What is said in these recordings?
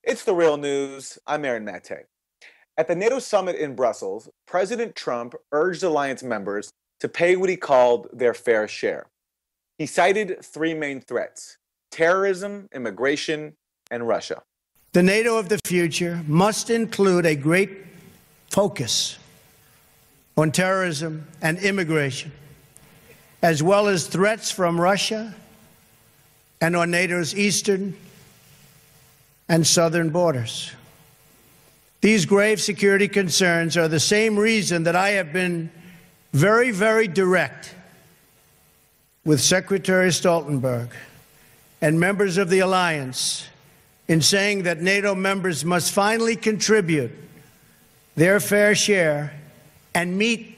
It's the real news. I'm Aaron Mate. At the NATO summit in Brussels, President Trump urged alliance members to pay what he called their fair share. He cited three main threats: terrorism, immigration, and Russia. The NATO of the future must include a great focus on terrorism and immigration, as well as threats from Russia and on NATO's eastern and southern borders. These grave security concerns are the same reason that I have been very, very direct with Secretary Stoltenberg and members of the alliance in saying that NATO members must finally contribute their fair share and meet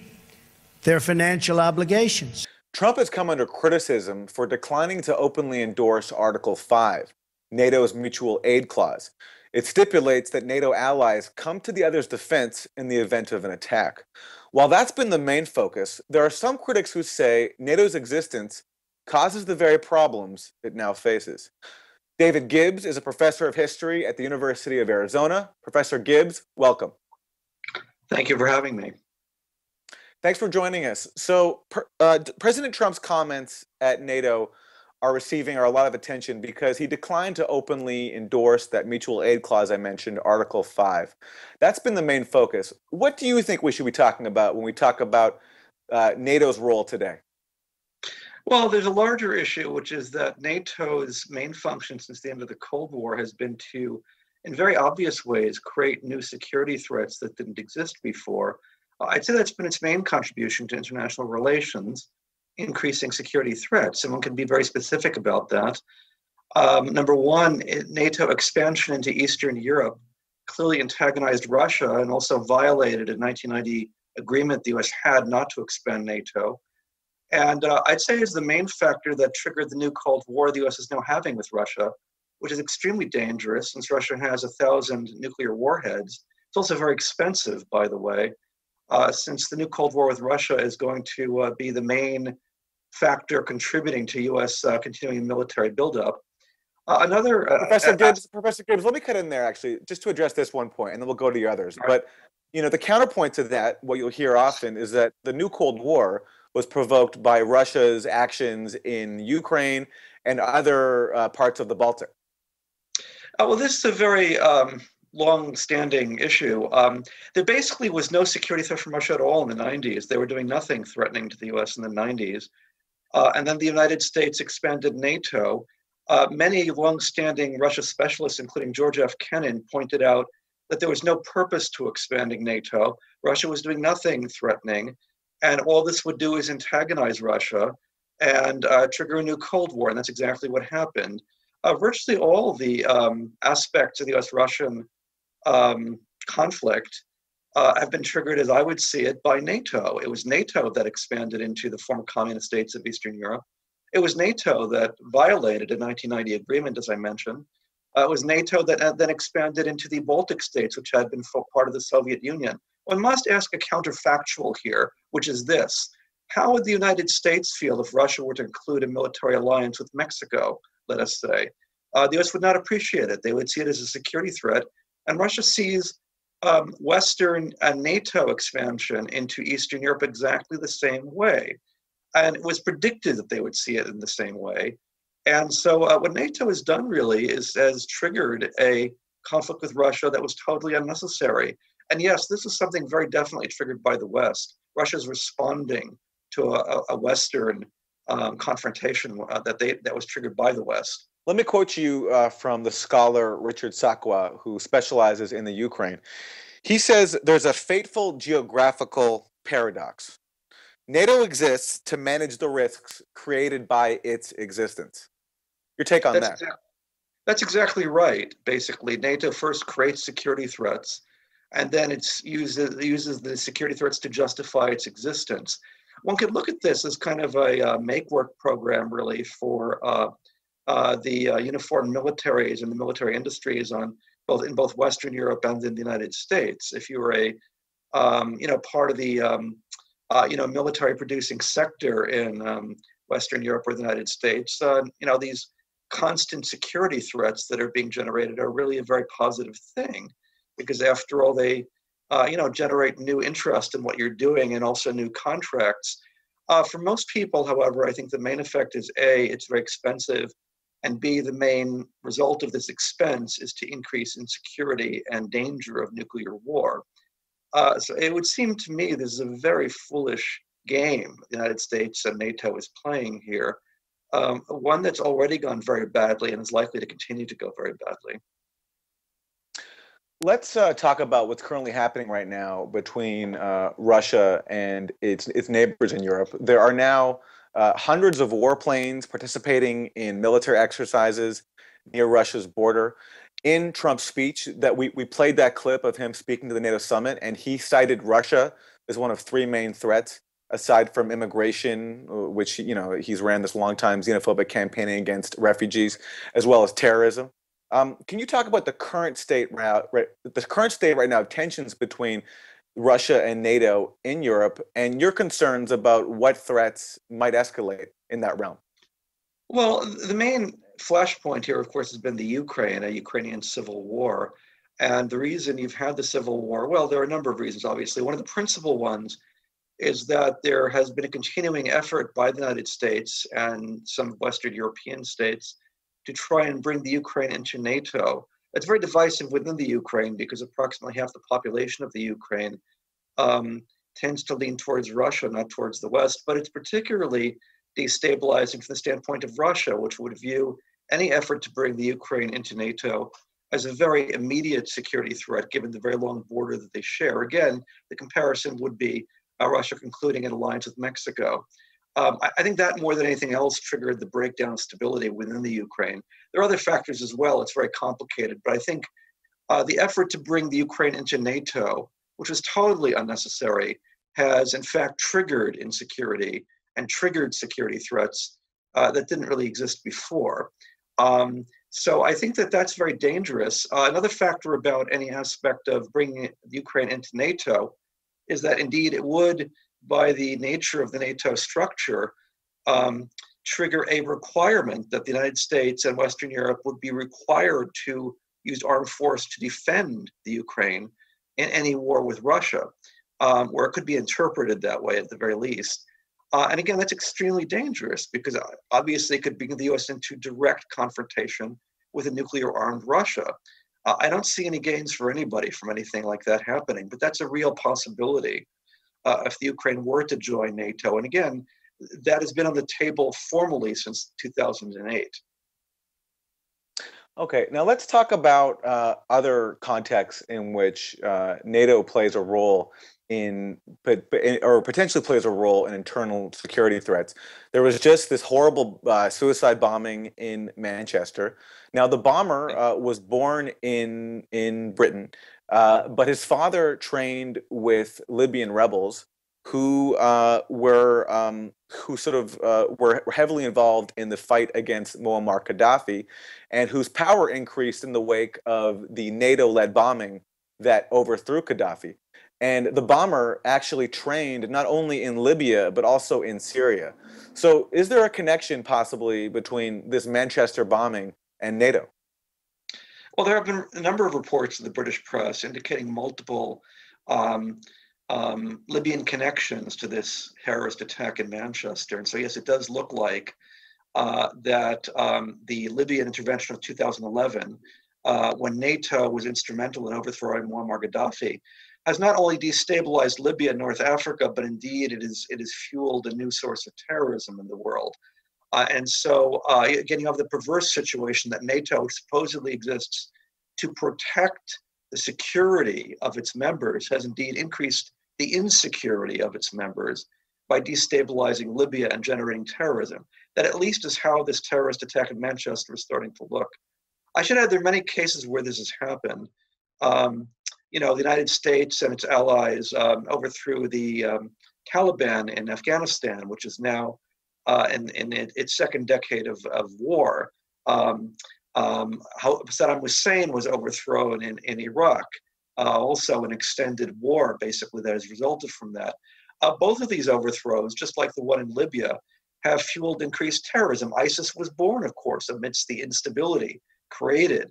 their financial obligations. Trump has come under criticism for declining to openly endorse Article 5, NATO's mutual aid clause. It stipulates that NATO allies come to the other's defense in the event of an attack. While that's been the main focus, there are some critics who say NATO's existence causes the very problems it now faces. David Gibbs is a professor of history at the University of Arizona. Professor Gibbs, welcome. Thank you for having me. Thanks for joining us. So President Trump's comments at NATO are a lot of attention because he declined to openly endorse that mutual aid clause I mentioned, Article 5. That's been the main focus. What do you think we should be talking about when we talk about NATO's role today? Well, there's a larger issue, which is that NATO's main function since the end of the Cold War has been to, in very obvious ways, create new security threats that didn't exist before. I'd say that's been its main contribution to international relations, increasing security threats, and one can be very specific about that. Number one, NATO expansion into Eastern Europe clearly antagonized Russia and also violated a 1990 agreement the US had not to expand NATO. And I'd say is the main factor that triggered the new Cold War the US is now having with Russia, which is extremely dangerous since Russia has 1,000 nuclear warheads. It's also very expensive, by the way, since the new Cold War with Russia is going to be the main factor contributing to US continuing military buildup. Professor Gibbs, let me cut in there actually, just to address this one point, and then we'll go to the others. Right. But the counterpoint to that, what you'll hear often, is that the new Cold War was provoked by Russia's actions in Ukraine and other parts of the Baltic. Well, this is a very long-standing issue. There basically was no security threat from Russia at all in the 90s. They were doing nothing threatening to the US in the 90s. And then the United States expanded NATO. Many long-standing Russia specialists, including George F. Kennan, pointed out that there was no purpose to expanding NATO. Russia was doing nothing threatening. And all this would do is antagonize Russia and trigger a new Cold War. And that's exactly what happened. Virtually all the aspects of the US-Russian conflict have been triggered, as I would see it, by NATO. It was NATO that expanded into the former communist states of Eastern Europe. It was NATO that violated a 1990 agreement, as I mentioned. It was NATO that then expanded into the Baltic states, which had been part of the Soviet Union. One must ask a counterfactual here, which is this. How would the United States feel if Russia were to include a military alliance with Mexico, let us say? The US would not appreciate it. They would see it as a security threat. And Russia sees Western and NATO expansion into Eastern Europe exactly the same way. And it was predicted that they would see it in the same way. And so what NATO has done really has triggered a conflict with Russia that was totally unnecessary. And yes, this is something very definitely triggered by the West. Russia is responding to a Western confrontation that was triggered by the West. Let me quote you from the scholar Richard Sakwa, who specializes in the Ukraine. He says there's a fateful geographical paradox. NATO exists to manage the risks created by its existence. Your take on that? That's exactly right. Basically, NATO first creates security threats, and then it uses the security threats to justify its existence. One could look at this as kind of a make-work program, really, for the uniformed militaries and the military industries in both Western Europe and in the United States. If you were a part of the military producing sector in Western Europe or the United States, these constant security threats that are being generated are really a very positive thing, because after all, they generate new interest in what you're doing and also new contracts. For most people, however, I think the main effect is A, it's very expensive, and B, the main result of this expense is to increase insecurity and danger of nuclear war. So it would seem to me this is a very foolish game the United States and NATO is playing here, one that's already gone very badly and is likely to continue to go very badly. Let's talk about what's currently happening right now between Russia and its neighbors in Europe. There are now hundreds of warplanes participating in military exercises near Russia's border. In Trump's speech, that we played that clip of him speaking to the NATO summit, and he cited Russia as one of three main threats, aside from immigration, which he's ran this long time xenophobic campaigning against refugees, as well as terrorism. Can you talk about the current state right now of tensions between Russia and NATO in Europe, and your concerns about what threats might escalate in that realm? Well, the main flashpoint here, of course, has been the Ukrainian civil war. And the reason you've had the civil war, well, there are a number of reasons, obviously. One of the principal ones is that there has been a continuing effort by the United States and some Western European states to try and bring the Ukraine into NATO. It's very divisive within the Ukraine because approximately half the population of the Ukraine tends to lean towards Russia, not towards the West. But it's particularly destabilizing from the standpoint of Russia, which would view any effort to bring the Ukraine into NATO as a very immediate security threat, given the very long border that they share. Again, the comparison would be Russia concluding an alliance with Mexico. I think that more than anything else triggered the breakdown of stability within the Ukraine. There are other factors as well. It's very complicated, but I think the effort to bring the Ukraine into NATO, which was totally unnecessary, has in fact triggered insecurity and triggered security threats that didn't really exist before. So I think that that's very dangerous. Another factor about any aspect of bringing Ukraine into NATO is that indeed it would, by the nature of the NATO structure, trigger a requirement that the United States and Western Europe would be required to use armed force to defend the Ukraine in any war with Russia, or it could be interpreted that way at the very least. And again, that's extremely dangerous because obviously it could bring the US into direct confrontation with a nuclear-armed Russia. I don't see any gains for anybody from anything like that happening, but that's a real possibility if the Ukraine were to join NATO. And again, that has been on the table formally since 2008. Okay, now let's talk about other contexts in which NATO plays a role or potentially plays a role in internal security threats. There was just this horrible suicide bombing in Manchester. Now, the bomber was born in Britain, but his father trained with Libyan rebels who were heavily involved in the fight against Muammar Gaddafi, and whose power increased in the wake of the NATO-led bombing that overthrew Gaddafi. And the bomber actually trained not only in Libya, but also in Syria. So is there a connection possibly between this Manchester bombing and NATO? Well, there have been a number of reports in the British press indicating multiple Libyan connections to this terrorist attack in Manchester. And so, yes, it does look like that the Libyan intervention of 2011, when NATO was instrumental in overthrowing Muammar Gaddafi, has not only destabilized Libya and North Africa, but indeed it has fueled a new source of terrorism in the world. And so, again, you have the perverse situation that NATO supposedly exists to protect the security of its members, has indeed increased the insecurity of its members by destabilizing Libya and generating terrorism. That at least is how this terrorist attack in Manchester is starting to look. I should add there are many cases where this has happened. The United States and its allies overthrew the Taliban in Afghanistan, which is now in its second decade of war. How Saddam Hussein was overthrown in Iraq, also an extended war basically that has resulted from that. Both of these overthrows, just like the one in Libya, have fueled increased terrorism. ISIS was born, of course, amidst the instability created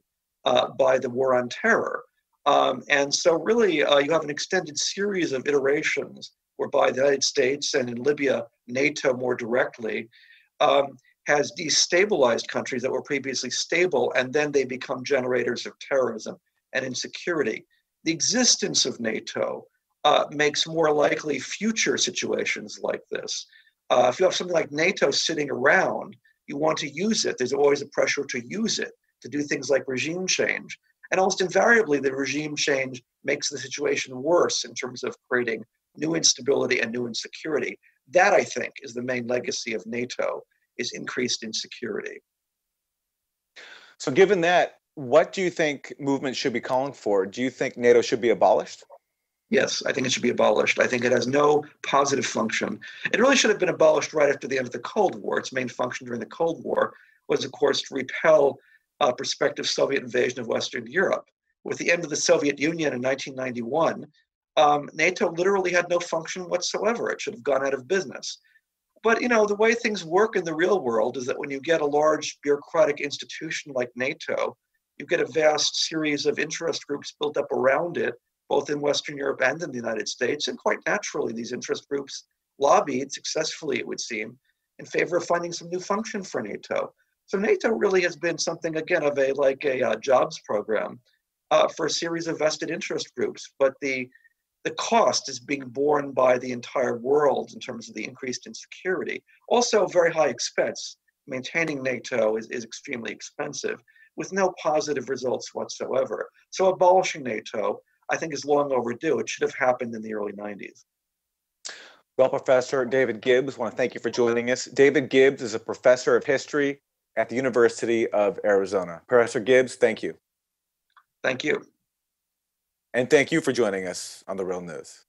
by the war on terror. And so really, you have an extended series of iterations whereby the United States, and in Libya, NATO more directly, has destabilized countries that were previously stable, and then they become generators of terrorism and insecurity. The existence of NATO makes more likely future situations like this. If you have something like NATO sitting around, you want to use it. There's always a pressure to use it, to do things like regime change. And almost invariably, the regime change makes the situation worse in terms of creating new instability and new insecurity. That, I think, is the main legacy of NATO, is increased insecurity. So given that, what do you think movements should be calling for? Do you think NATO should be abolished? Yes, I think it should be abolished. I think it has no positive function. It really should have been abolished right after the end of the Cold War. Its main function during the Cold War was, of course, to repel prospective Soviet invasion of Western Europe. With the end of the Soviet Union in 1991, NATO literally had no function whatsoever. It should have gone out of business. But the way things work in the real world is that when you get a large bureaucratic institution like NATO, you get a vast series of interest groups built up around it, both in Western Europe and in the United States. And quite naturally, these interest groups lobbied successfully, it would seem, in favor of finding some new function for NATO. So NATO really has been something, again, of a jobs program for a series of vested interest groups. But the cost is being borne by the entire world in terms of the increased insecurity. Also, very high expense. Maintaining NATO is extremely expensive, with no positive results whatsoever. So abolishing NATO, I think, is long overdue. It should have happened in the early 90s. Well, Professor David Gibbs, I want to thank you for joining us. David Gibbs is a professor of history at the University of Arizona. Professor Gibbs, thank you. Thank you. And thank you for joining us on The Real News.